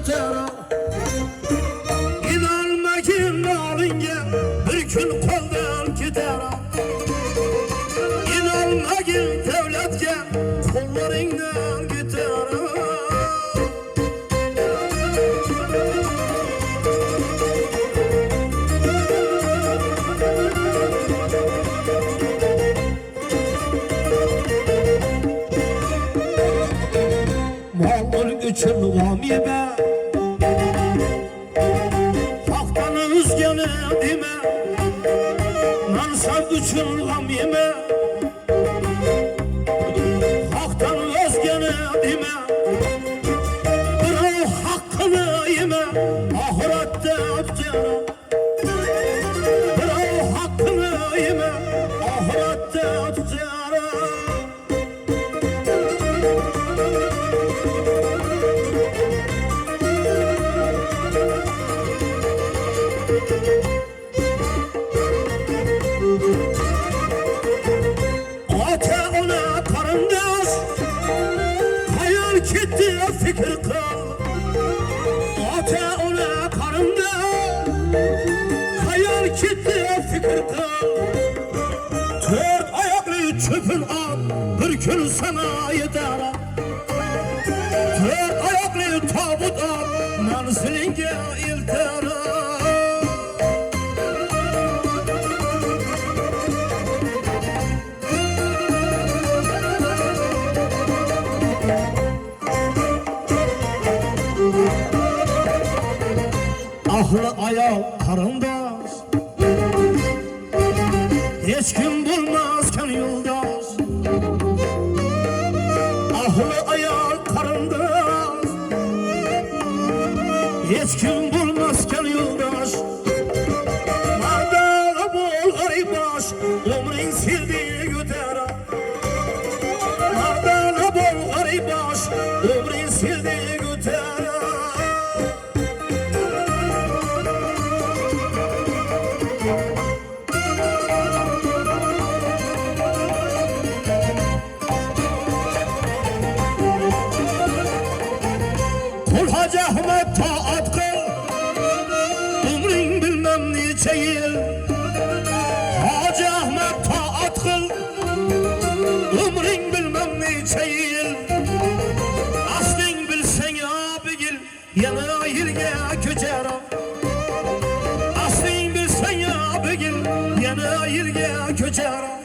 yeter. İnanmakin nalinge bir gün koldan gider. İnanmakin devletke kollarından gider. Mal üçün vamiyebe Haktan özgene deme Mansab üçün vamiyebe Haktan özgene deme Birov hakkını yeme Ahirette öpcene Birov hakkını yeme Ahirette öpcene Ata ona karandaş Hayal gitti fikir kal Ata ona karandaş Hayal gitti fikir kal Dört ayaklı çöpün al Bir gün sana yeter Dört ayaklı tabut al Manzilinge ilter Ahlı ayal karındaş Hiç kim bulmazken yoldaş Ahlı ayal karındaş Hiç kim bulmazken yoldaş Mardana bol garibaş Umrin sildiği göter Mardana bol garibaş Umrin sildiği göter Kul Hacı Ahmet taat kıl Umrin bilmem nice yıl Hacı Ahmet taat kıl Umrin bilmem nice yıl Aslın bilsen ya bigil Yana yirge köcer Aslın bilsen ya bigil Yana yirge köcer